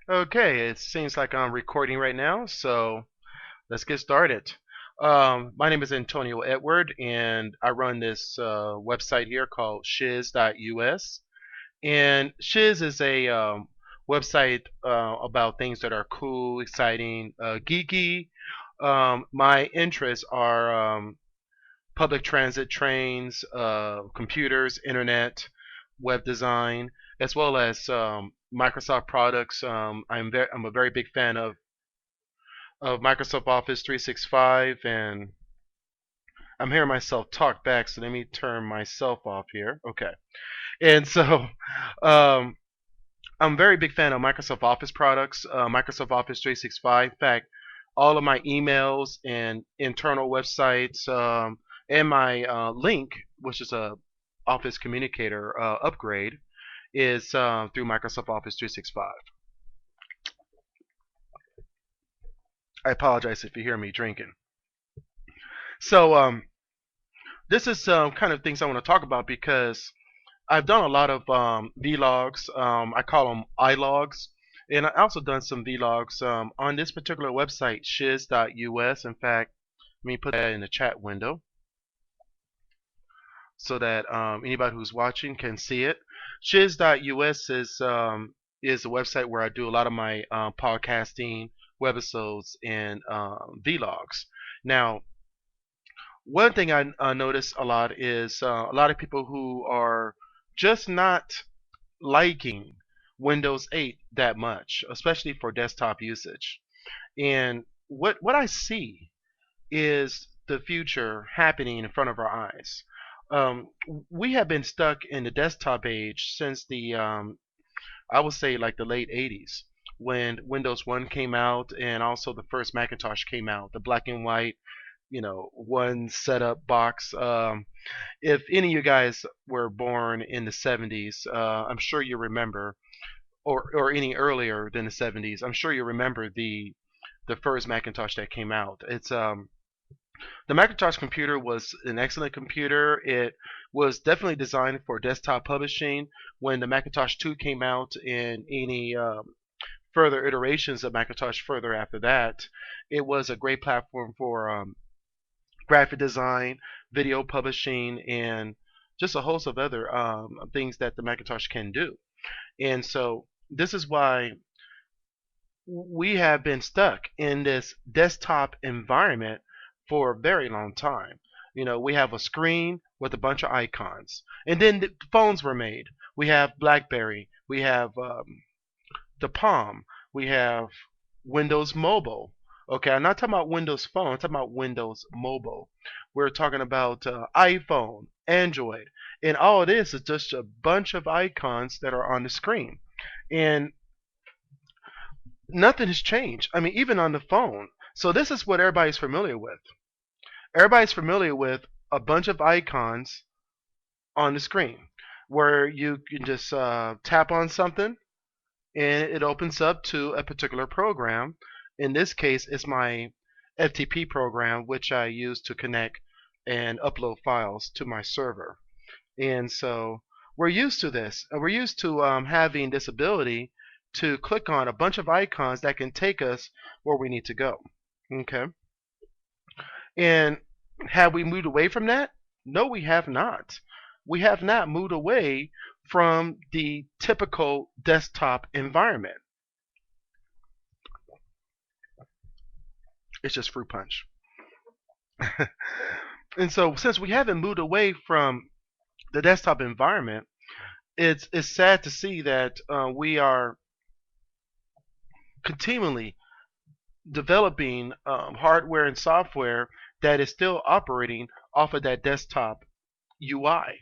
Okay, it seems like I'm recording right now, so let's get started. My name is Antonio Edward, and I run this website here called shiz.us. And Shiz is a website about things that are cool, exciting, geeky. My interests are public transit, trains, computers, internet, web design, as well as Microsoft products. I'm a very big fan of Microsoft Office 365, and I'm hearing myself talk back, so let me turn myself off here. Okay, and so um, I'm a very big fan of Microsoft Office products, Microsoft Office 365. In fact, all of my emails and internal websites, and my link, which is a Office Communicator upgrade, is through Microsoft Office 365. I apologize if you hear me drinking. So this is some kind of things I want to talk about because I've done a lot of vlogs. I call them iLogs. And I also done some vlogs on this particular website, shiz.us. In fact, let me put that in the chat window so that anybody who's watching can see it. Shiz.us is a website where I do a lot of my podcasting, webisodes, and vlogs. Now, one thing I notice a lot is a lot of people who are just not liking Windows 8 that much, especially for desktop usage. And what I see is the future happening in front of our eyes. Um, we have been stuck in the desktop age since the I would say like the late 80s when Windows 1 came out and also the first Macintosh came out, the black and white, one setup box. If any of you guys were born in the 70s, I'm sure you remember, or any earlier than the 70s, I'm sure you remember the first Macintosh that came out. It's The Macintosh computer was an excellent computer. It was definitely designed for desktop publishing. When the Macintosh 2 came out and any further iterations of Macintosh further after that, it was a great platform for graphic design, video publishing, and just a host of other things that the Macintosh can do. And so this is why we have been stuck in this desktop environment for a very long time. We have a screen with a bunch of icons, and then the phones were made. We have BlackBerry, we have the Palm, we have Windows Mobile. Okay, I'm not talking about Windows Phone. I'm talking about Windows Mobile. We're talking about iPhone, Android, and all it is just a bunch of icons that are on the screen. And nothing has changed. I mean, even on the phone. So this is what everybody's familiar with. Everybody's familiar with a bunch of icons on the screen where you can just tap on something and it opens up to a particular program. In this case, it's my FTP program, which I use to connect and upload files to my server. And so we're used to this. We're used to having this ability to click on a bunch of icons that can take us where we need to go. Okay. And have we moved away from that? No, we have not. We have not moved away from the typical desktop environment. It's just fruit punch. And so since we haven't moved away from the desktop environment, it's sad to see that we are continually developing hardware and software that is still operating off of that desktop UI.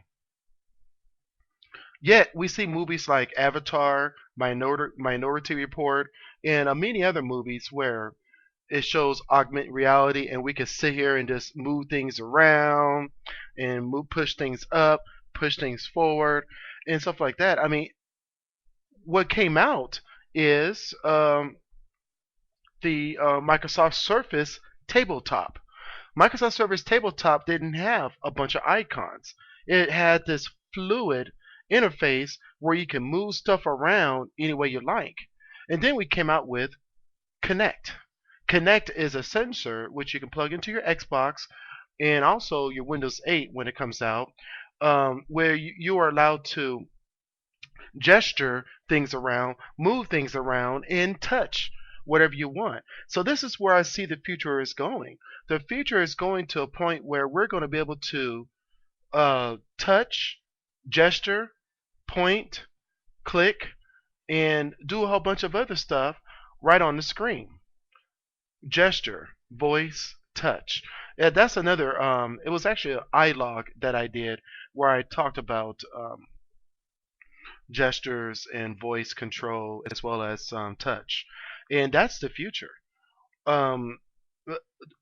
Yet we see movies like Avatar, Minority Report, and many other movies where it shows augmented reality, and we can sit here and just move things around and push things up, push things forward, and stuff like that. I mean, what came out is the Microsoft Surface tabletop. Microsoft Surface tabletop didn't have a bunch of icons. It had this fluid interface where you can move stuff around any way you like. And then we came out with Connect. Connect is a sensor which you can plug into your Xbox and also your Windows 8 when it comes out, where you are allowed to gesture things around, move things around, and touch whatever you want. So this is where I see the future is going. The future is going to a point where we're going to be able to touch, gesture, point, click, and do a whole bunch of other stuff right on the screen. Gesture, voice, touch. Yeah, that's another. It was actually an iLog that I did where I talked about gestures and voice control as well as touch, and that's the future. Um,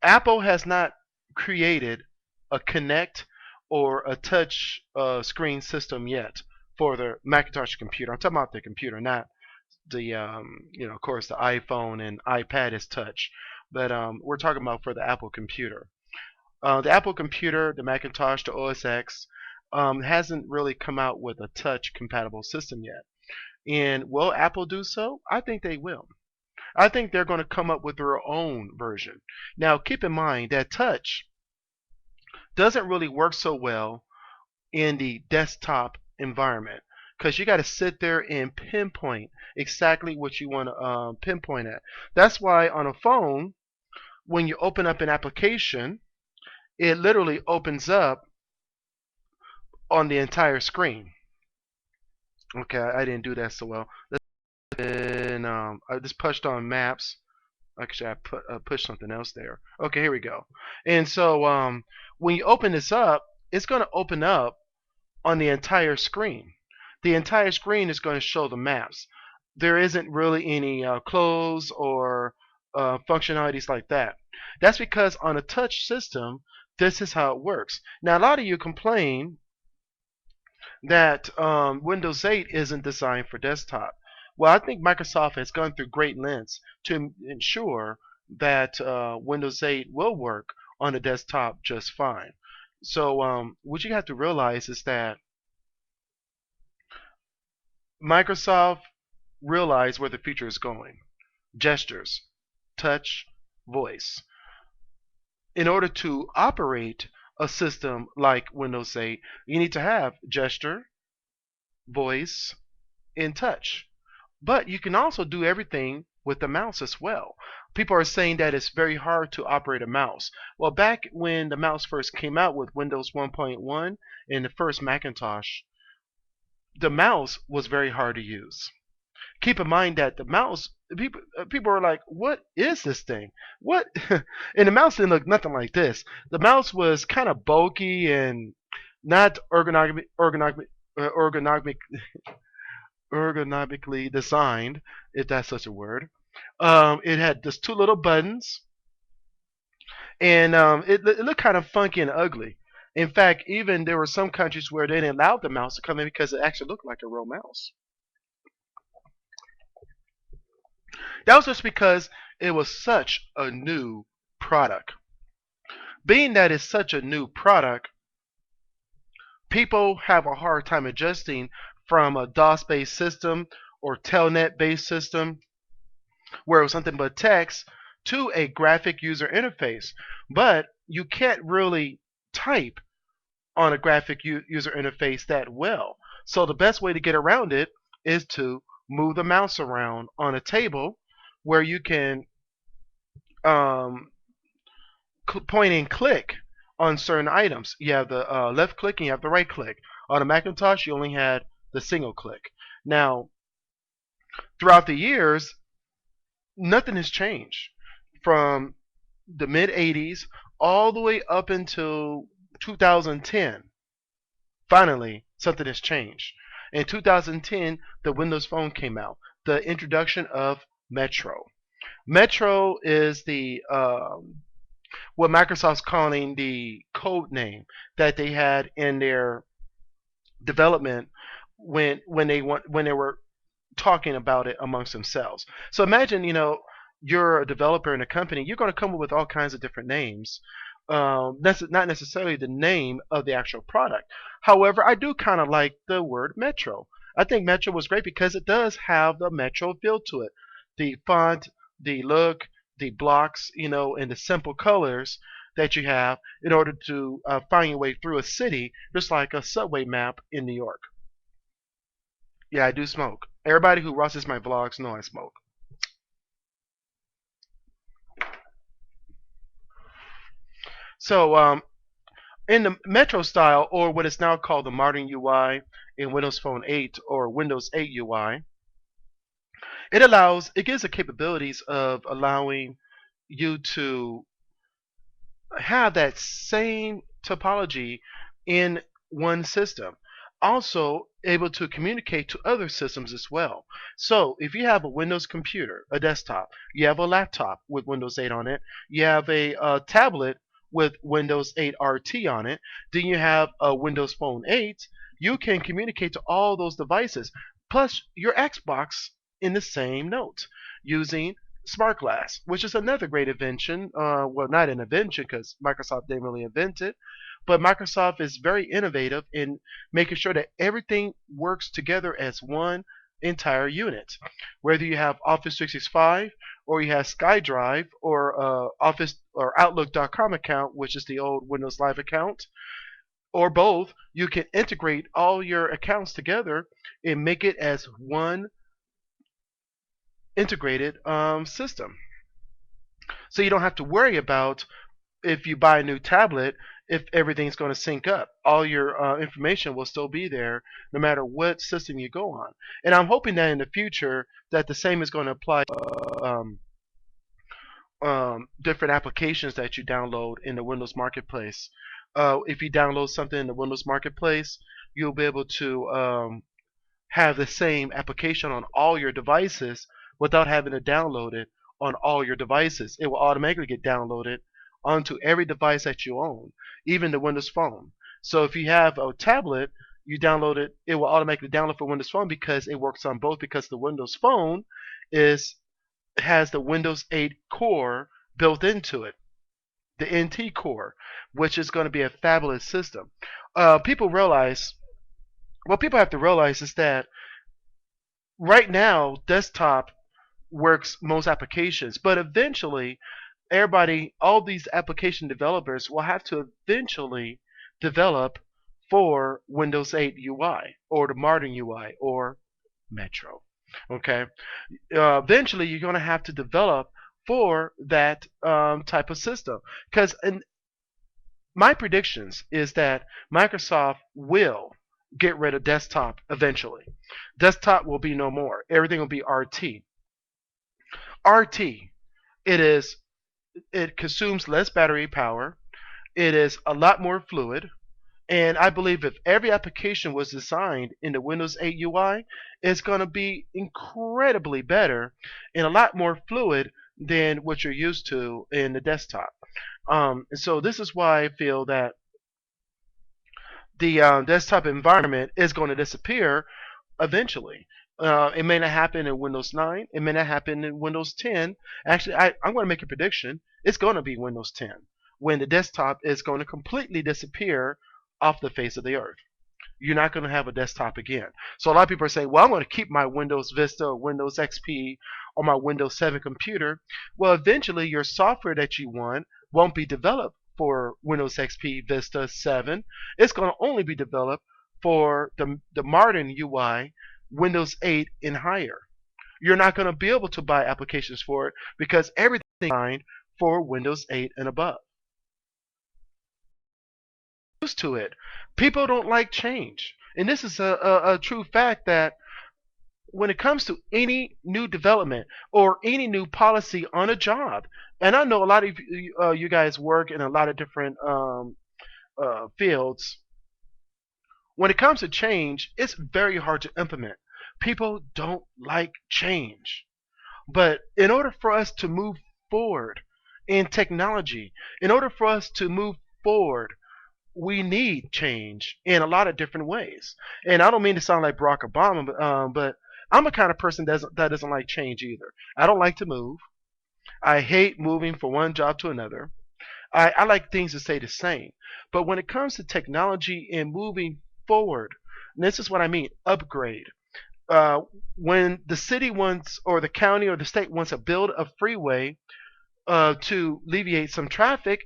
Apple has not created a Connect or a touch screen system yet for the Macintosh computer. I'm talking about the computer, not the of course, the iPhone and iPad is touch, but we're talking about for the Apple computer. The Apple computer, the Macintosh, the OS X, hasn't really come out with a touch compatible system yet. And will Apple do so? I think they will. I think they're going to come up with their own version. Now, keep in mind that touch doesn't really work so well in the desktop environment because you got to sit there and pinpoint exactly what you want to pinpoint at. That's why on a phone, when you open up an application, it literally opens up on the entire screen. Okay, I didn't do that so well. And I just pushed on maps. Actually, I pushed something else there. Okay, here we go. And so when you open this up, it's going to open up on the entire screen. The entire screen is going to show the maps. There isn't really any close or functionalities like that. That's because on a touch system, this is how it works. Now, a lot of you complain that Windows 8 isn't designed for desktop. Well, I think Microsoft has gone through great lengths to ensure that Windows 8 will work on the desktop just fine. So what you have to realize is that Microsoft realized where the future is going. Gestures, touch, voice. In order to operate a system like Windows 8, you need to have gesture, voice, and touch. But you can also do everything with the mouse as well. People are saying that it's very hard to operate a mouse. Well, back when the mouse first came out with Windows 1.1 and the first Macintosh, the mouse was very hard to use. Keep in mind that the mouse, people are like, what is this thing? What? And the mouse didn't look nothing like this. The mouse was kind of bulky and not ergonomically designed, if that's such a word. It had just two little buttons, and it looked kind of funky and ugly. In fact, even there were some countries where they didn't allow the mouse to come in because it actually looked like a real mouse. That was just because it was such a new product. Being that it's such a new product, people have a hard time adjusting from a DOS-based system or Telnet-based system where it was something but text to a graphic user interface. But you can't really type on a graphic user interface that well. So the best way to get around it is to move the mouse around on a table where you can point and click on certain items. You have the left click and you have the right click. On a Macintosh, you only had the single click. Now, throughout the years, nothing has changed from the mid 80s all the way up until 2010. Finally, something has changed. In 2010, the Windows Phone came out. The introduction of Metro. Metro is the what Microsoft's calling the code name that they had in their development when they were talking about it amongst themselves. So imagine, you're a developer in a company, you're going to come up with all kinds of different names. That's not necessarily the name of the actual product. However, I do kind of like the word Metro. I think Metro was great because it does have the Metro feel to it. the font, the look, the blocks, and the simple colors that you have in order to find your way through a city, just like a subway map in New York. Yeah, I do smoke. Everybody who watches my vlogs know I smoke. So in the Metro style, or what is now called the modern UI in Windows Phone 8 or Windows 8 UI, it gives the capabilities of allowing you to have that same topology in one system. Also able to communicate to other systems as well. So if you have a Windows computer, a desktop, you have a laptop with Windows 8 on it, you have a tablet with Windows 8 RT on it, then you have a Windows Phone 8, you can communicate to all those devices, plus your Xbox in the same note using Smart Glass, which is another great invention. Well, not an invention because Microsoft didn't really invent it, but Microsoft is very innovative in making sure that everything works together as one entire unit. Whether you have Office 365 or you have SkyDrive or Office or Outlook.com account, which is the old Windows Live account, or both, you can integrate all your accounts together and make it as one integrated system. So you don't have to worry about if you buy a new tablet if everything's going to sync up. All your information will still be there no matter what system you go on. And I'm hoping that in the future that the same is going to apply to different applications that you download in the Windows Marketplace. If you download something in the Windows Marketplace, you'll be able to have the same application on all your devices without having to download it on all your devices. It will automatically get downloaded onto every device that you own, even the Windows Phone. So if you have a tablet, you download it, it will automatically download for Windows Phone because it works on both, because the Windows Phone has the Windows 8 core built into it, the NT core, which is going to be a fabulous system. What people have to realize is that right now, desktop works most applications, but eventually, all these application developers will have to eventually develop for Windows 8 UI or the modern UI or Metro. Okay, eventually you're going to have to develop for that type of system, because my predictions is that Microsoft will get rid of desktop eventually. Desktop will be no more. Everything will be RT. RT, it consumes less battery power. It is a lot more fluid. And I believe if every application was designed in the Windows 8 UI, it's going to be incredibly better and a lot more fluid than what you're used to in the desktop. So this is why I feel that the desktop environment is going to disappear eventually. It may not happen in Windows 9. It may not happen in Windows 10. Actually, I'm going to make a prediction. It's going to be Windows 10 when the desktop is going to completely disappear off the face of the earth. You're not going to have a desktop again. So a lot of people are saying, well, I'm going to keep my Windows Vista or Windows XP or my Windows 7 computer. Well, eventually your software that you want won't be developed for Windows XP, Vista, 7. It's going to only be developed for the modern UI, Windows 8 and higher. You're not going to be able to buy applications for it because everything is designed for Windows 8 and above. Used to it. People don't like change. And this is a true fact that when it comes to any new development or any new policy on a job, and I know a lot of you guys work in a lot of different fields, when it comes to change, it's very hard to implement. People don't like change. But in order for us to move forward in technology, in order for us to move forward, we need change in a lot of different ways. And I don't mean to sound like Barack Obama, but I'm a kind of person that doesn't like change either. I don't like to move. I hate moving from one job to another. I like things to stay the same. But when it comes to technology and moving forward, and this is what I mean, upgrade. uh, when the city wants, or the county or the state wants to build a freeway to alleviate some traffic,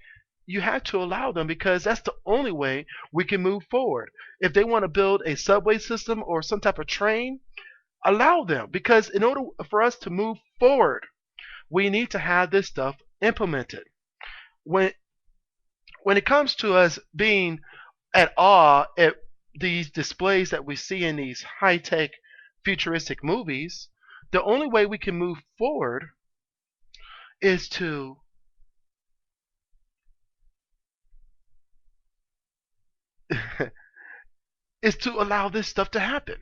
you have to allow them, because that's the only way we can move forward. If they want to build a subway system or some type of train, allow them, because in order for us to move forward, we need to have this stuff implemented. When when it comes to us being at awe at these displays that we see in these high-tech futuristic movies, the only way we can move forward is to is to allow this stuff to happen.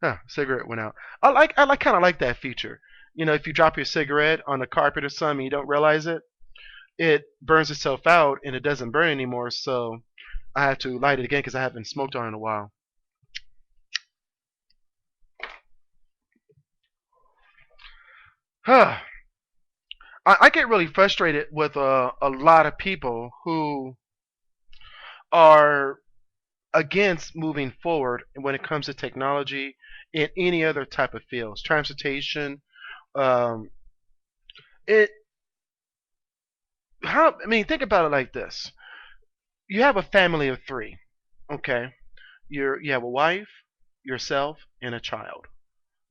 Huh, cigarette went out. I kind of like that feature. You know, if you drop your cigarette on the carpet or something, and you don't realize it, it burns itself out and it doesn't burn anymore. So I have to light it again because I haven't smoked on it in a while. Huh. I get really frustrated with a lot of people who are against moving forward when it comes to technology in any other type of fields, transportation. Um, it how I mean, think about it like this: you have a family of three, okay? You have a wife, yourself, and a child,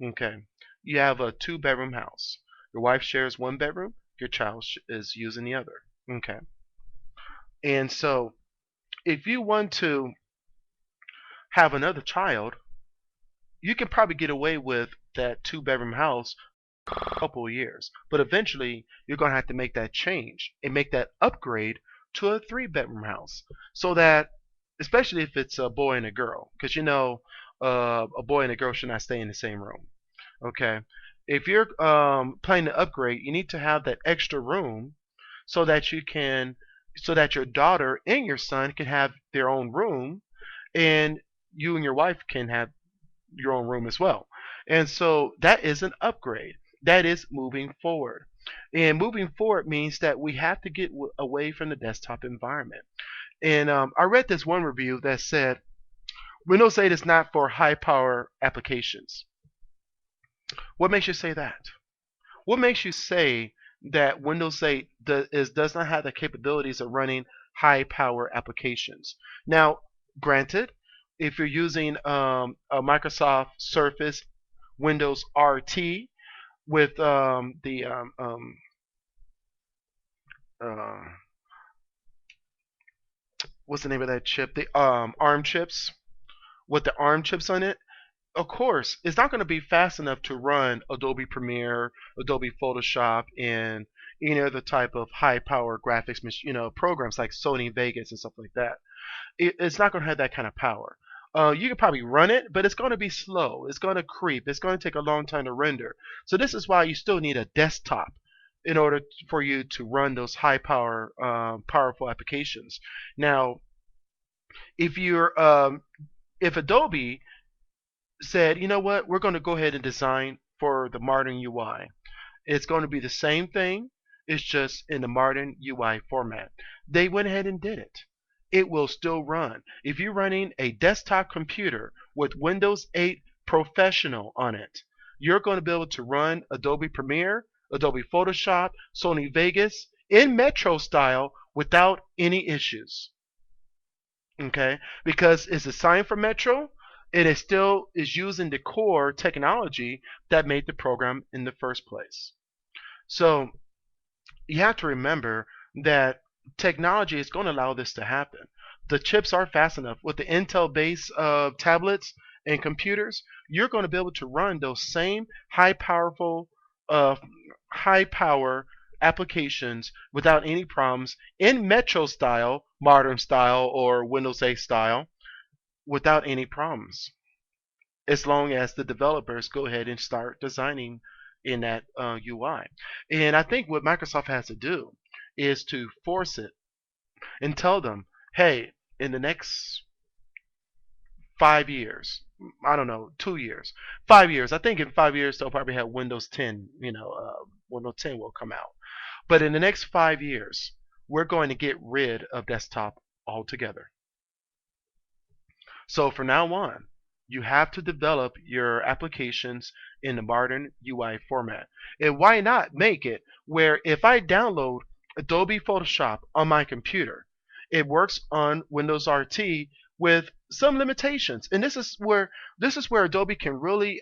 okay? You have a two-bedroom house. Your wife shares one bedroom. Your child is using the other, okay? And so, if you want to have another child, you can probably get away with that two-bedroom house a couple of years. But eventually, you're going to have to make that change and make that upgrade to a three-bedroom house. So that, especially if it's a boy and a girl, because you know, a boy and a girl should not stay in the same room. Okay. If you're planning to upgrade, you need to have that extra room so that you can, so that your daughter and your son can have their own room, and you and your wife can have your own room as well. And so that is an upgrade. That is moving forward. And moving forward means that we have to get away from the desktop environment. And I read this one review that said Windows 8 is not for high power applications. What makes you say that? What makes you say that Windows 8 does not have the capabilities of running high power applications? Now, granted, if you're using a Microsoft Surface Windows RT with uh, what's the name of that chip? The ARM chips, with the ARM chips on it, of course, it's not going to be fast enough to run Adobe Premiere, Adobe Photoshop, and any other type of high-power graphics, programs like Sony Vegas and stuff like that. It's not going to have that kind of power. You can probably run it, but it's going to be slow. It's going to creep. It's going to take a long time to render. So this is why you still need a desktop in order for you to run those high-power, powerful applications. Now, if you're if Adobe said, you know what, we're going to go ahead and design for the modern UI. It's going to be the same thing, it's just in the modern UI format. They went ahead and did it. It will still run. If you're running a desktop computer with Windows 8 Professional on it, you're going to be able to run Adobe Premiere, Adobe Photoshop, Sony Vegas in Metro style without any issues. Okay? Because it's designed for Metro, it is still is using the core technology that made the program in the first place. So you have to remember that technology is going to allow this to happen. The chips are fast enough with the Intel base tablets and computers. You're going to be able to run those same uh, high power applications without any problems in Metro style, modern style, or Windows 8 style without any problems, as long as the developers go ahead and start designing in that UI. And I think what Microsoft has to do is to force it and tell them, hey, in the next 5 years, I don't know, 2 years, 5 years. I think in 5 years they'll probably have Windows 10. Windows 10 will come out. But in the next 5 years, we're going to get rid of desktop altogether. So from now on, You have to develop your applications in the modern UI format. And why not make it where if I download Adobe Photoshop on my computer, it works on Windows RT with some limitations. And this is where Adobe can really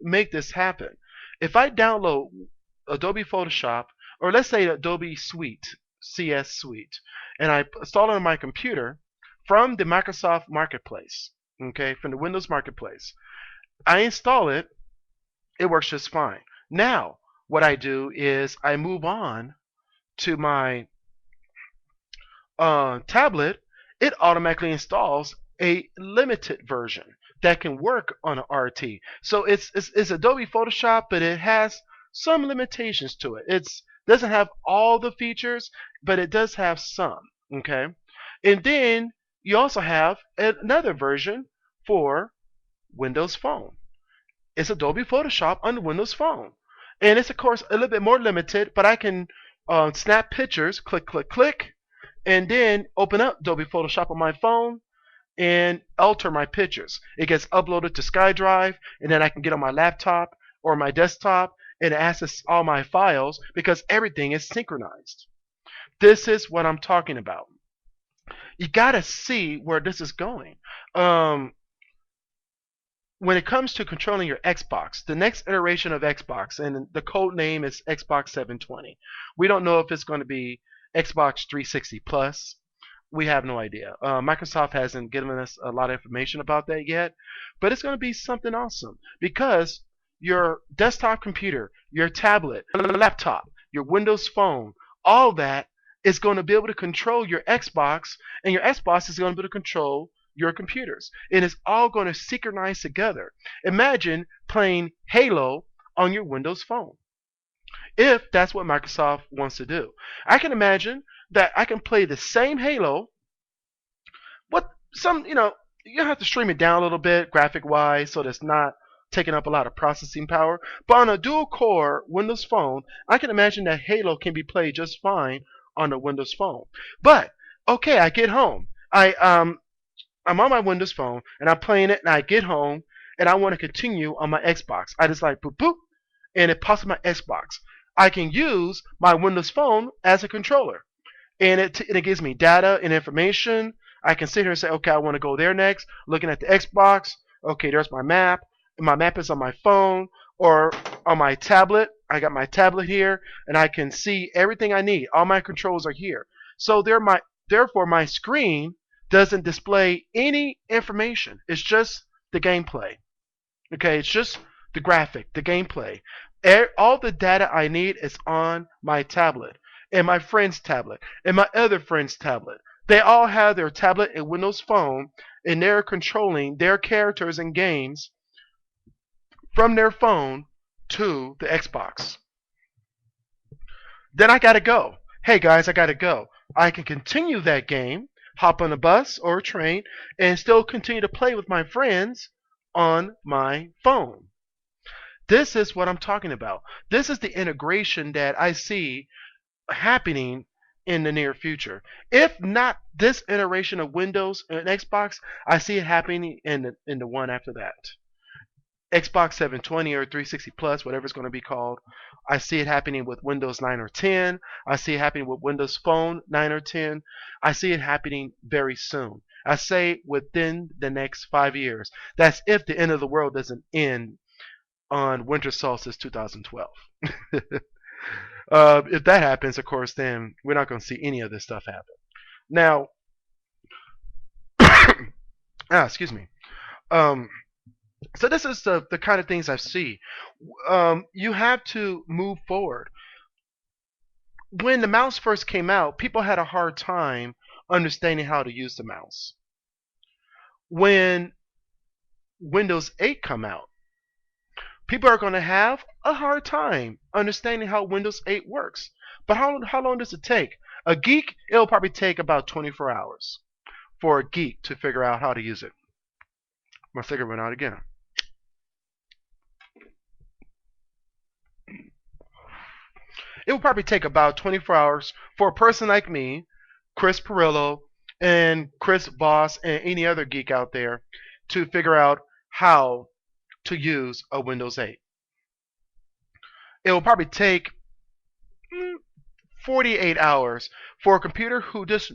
make this happen. If I download Adobe Photoshop, or let's say Adobe Suite, CS Suite, and I install it on my computer from the Microsoft Marketplace, okay, from the Windows Marketplace, I install it, it works just fine. Now, what I do is I move on to my tablet. It automatically installs a limited version that can work on an RT. So it's Adobe Photoshop, but it has some limitations to it. It doesn't have all the features, but it does have some. Okay, and then you also have another version for Windows Phone. It's Adobe Photoshop on the Windows Phone, and it's of course a little bit more limited, but I can snap pictures, click, click, click, and then open up Adobe Photoshop on my phone and alter my pictures. It gets uploaded to SkyDrive, and then I can get on my laptop or my desktop and access all my files because everything is synchronized. This is what I'm talking about. You gotta see where this is going. When it comes to controlling your Xbox, the next iteration of Xbox, and the code name is Xbox 720. We don't know if it's going to be Xbox 360 Plus. We have no idea. Microsoft hasn't given us a lot of information about that yet, but it's going to be something awesome because your desktop computer, your tablet, your laptop, your Windows Phone, all that is going to be able to control your Xbox, and your Xbox is going to be able to control your computers. And it's all going to synchronize together. Imagine playing Halo on your Windows Phone, if that's what Microsoft wants to do. I can imagine that I can play the same Halo with some, you have to stream it down a little bit graphic wise so that's not taking up a lot of processing power. But on a dual core Windows Phone, I can imagine that Halo can be played just fine on a Windows Phone. But okay, I get home. I'm on my Windows Phone and I'm playing it, and I get home and I want to continue on my Xbox. I just like boop boop, and it pops up my Xbox. I can use my Windows Phone as a controller, and it gives me data and information. I can sit here and say, okay, I want to go there next. Looking at the Xbox, okay, there's my map. And my map is on my phone or on my tablet. I got my tablet here, and I can see everything I need. All my controls are here. So therefore, my screen doesn't display any information. It's just the gameplay. Okay, it's just the graphic, the gameplay. All the data I need is on my tablet, and my friend's tablet, and my other friend's tablet. They all have their tablet and Windows Phone, and they're controlling their characters and games from their phone to the Xbox. Then I gotta go. Hey guys, I gotta go. I can continue that game, hop on a bus or a train, and still continue to play with my friends on my phone. This is what I'm talking about. This is the integration that I see happening in the near future. If not this iteration of Windows and Xbox, I see it happening in the one after that. Xbox 720 or 360 Plus, whatever it's going to be called. I see it happening with Windows 9 or 10. I see it happening with Windows Phone 9 or 10. I see it happening very soon. I say within the next 5 years. That's if the end of the world doesn't end on Winter Solstice 2012. If that happens, of course, then we're not going to see any of this stuff happen. Now, excuse me. So this is the kind of things I see. You have to move forward. When the mouse first came out, people had a hard time understanding how to use the mouse. When Windows 8 come out, people are going to have a hard time understanding how Windows 8 works. But how long does it take? A geek, it'll probably take about 24 hours for a geek to figure out how to use it. My cigarette went out again. It will probably take about 24 hours for a person like me, Chris Perillo, and Chris Boss, and any other geek out there to figure out how to use a Windows 8. It will probably take 48 hours for a computer who just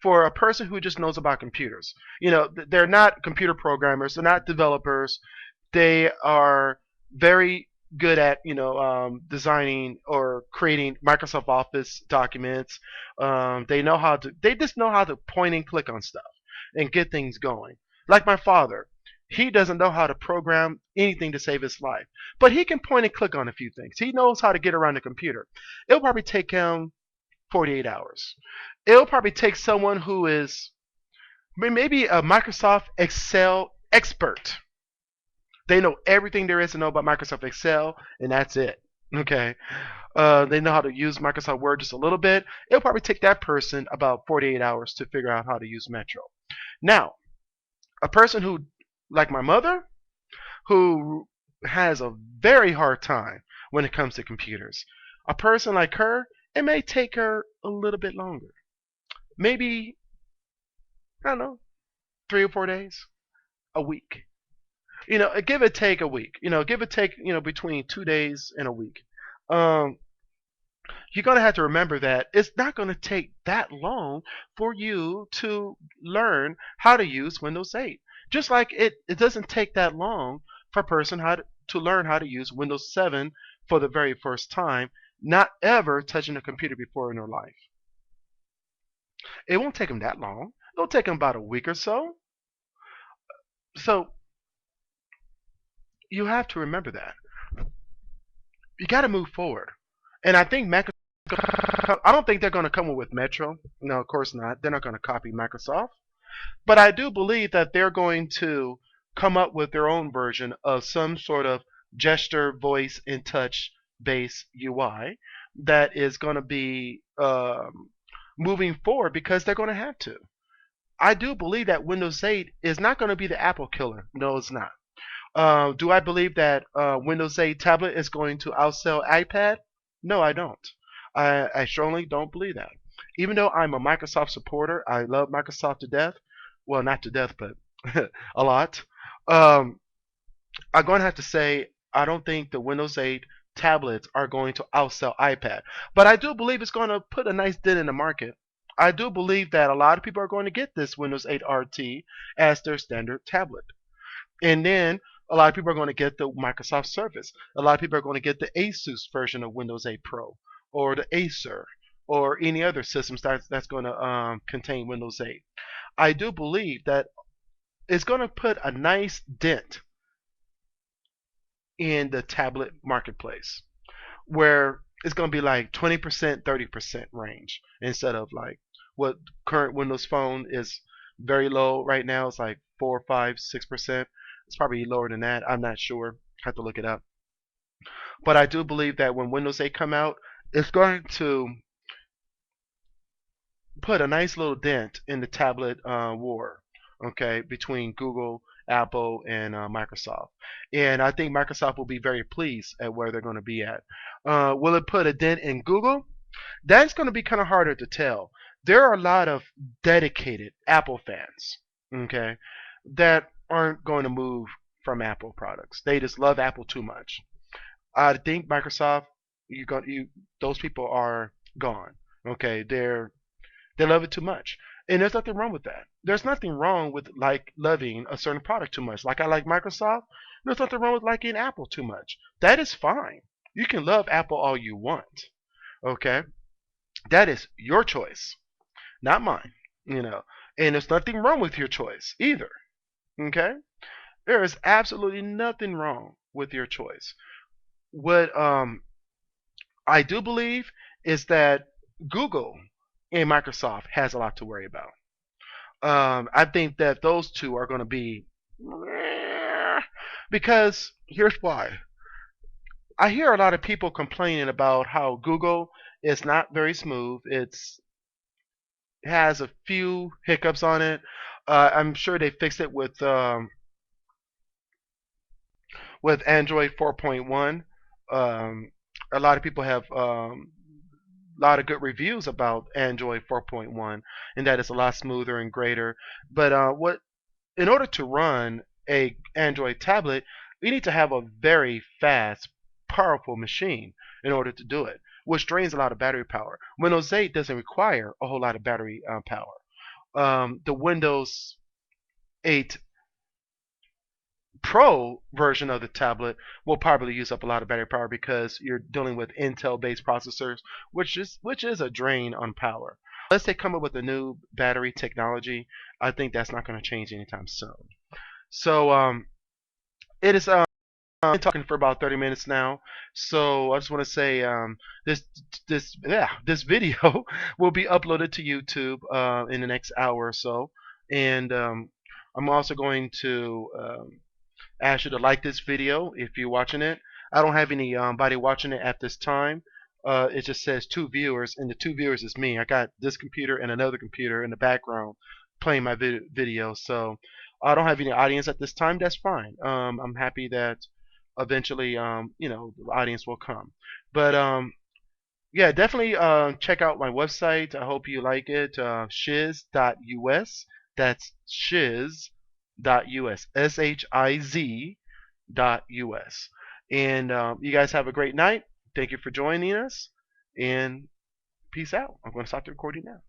for a person who just knows about computers. They're not computer programmers, they're not developers. They are very good at designing or creating Microsoft Office documents. They just know how to point and click on stuff and get things going. Like my father, he doesn't know how to program anything to save his life, but he can point and click on a few things. He knows how to get around the computer. It'll probably take him 48 hours. It'll probably take someone who is maybe a Microsoft Excel expert. They know everything there is to know about Microsoft Excel, and that's it. Okay. They know how to use Microsoft Word just a little bit. It'll probably take that person about 48 hours to figure out how to use Metro. Now, a person who, like my mother, who has a very hard time when it comes to computers, a person like her, it may take her a little bit longer. Maybe, I don't know, 3 or 4 days, a week. Give or take a week. Give or take, between 2 days and a week. You're going to have to remember that it's not going to take that long for you to learn how to use Windows 8. Just like it doesn't take that long for a person to learn how to use Windows 7 for the very first time, not ever touching a computer before in their life. It won't take them that long. It'll take them about a week or so. So you have to remember that. You got to move forward. And I think I don't think they're going to come up with Metro. No, of course not. They're not going to copy Microsoft. But I do believe that they're going to come up with their own version of some sort of gesture, voice, and touch based UI that is going to be moving forward because they're going to have to. I do believe that Windows 8 is not going to be the Apple killer. No, it's not. Do I believe that Windows 8 tablet is going to outsell iPad? No, I don't. I strongly don't believe that. Even though I'm a Microsoft supporter, I love Microsoft to death. Well, not to death, but a lot. I'm going to have to say I don't think the Windows 8 tablets are going to outsell iPad. But I do believe it's going to put a nice dent in the market. I do believe that a lot of people are going to get this Windows 8 RT as their standard tablet. And then a lot of people are going to get the Microsoft Surface. A lot of people are going to get the Asus version of Windows 8 Pro or the Acer or any other systems that's going to contain Windows 8. I do believe that it's going to put a nice dent in the tablet marketplace where it's going to be like 20%, 30% range instead of like what current Windows Phone is very low right now. It's like 4, 5, 6%. It's probably lower than that. I'm not sure. Have to look it up. But I do believe that when Windows 8 come out, it's going to put a nice little dent in the tablet war, okay, between Google, Apple, and Microsoft. And I think Microsoft will be very pleased at where they're going to be at. Will it put a dent in Google? That's going to be kind of harder to tell. There are a lot of dedicated Apple fans, okay, that aren't going to move from Apple products. They just love Apple too much. I think Microsoft, those people are gone. Okay, they love it too much, and there's nothing wrong with that. There's nothing wrong with loving a certain product too much. Like I like Microsoft. There's nothing wrong with liking Apple too much. That is fine. You can love Apple all you want. Okay, that is your choice, not mine. And there's nothing wrong with your choice either. Okay, there is absolutely nothing wrong with your choice. What I do believe is that Google and Microsoft has a lot to worry about. I think that those two are going to be because here's why. I hear a lot of people complaining about how Google is not very smooth. It has a few hiccups on it. I'm sure they fixed it with Android 4.1. A lot of people have a lot of good reviews about Android 4.1, and that it's a lot smoother and greater. But in order to run a Android tablet, you need to have a very fast, powerful machine in order to do it, which drains a lot of battery power. Windows 8 doesn't require a whole lot of battery power. The Windows 8 Pro version of the tablet will probably use up a lot of battery power because you're dealing with Intel-based processors, which is a drain on power. Unless they come up with a new battery technology, I think that's not going to change anytime soon. So it is. Been talking for about 30 minutes now, so I just want to say this video will be uploaded to YouTube in the next hour or so, and I'm also going to ask you to like this video if you're watching it. I don't have anybody watching it at this time. It just says 2 viewers, and the 2 viewers is me. I got this computer and another computer in the background playing my video, so I don't have any audience at this time. That's fine. I'm happy that eventually, the audience will come. But yeah, definitely check out my website. I hope you like it. Shiz.us. That's shiz.us. SHIZ.us. And you guys have a great night. Thank you for joining us. And peace out. I'm going to stop the recording now.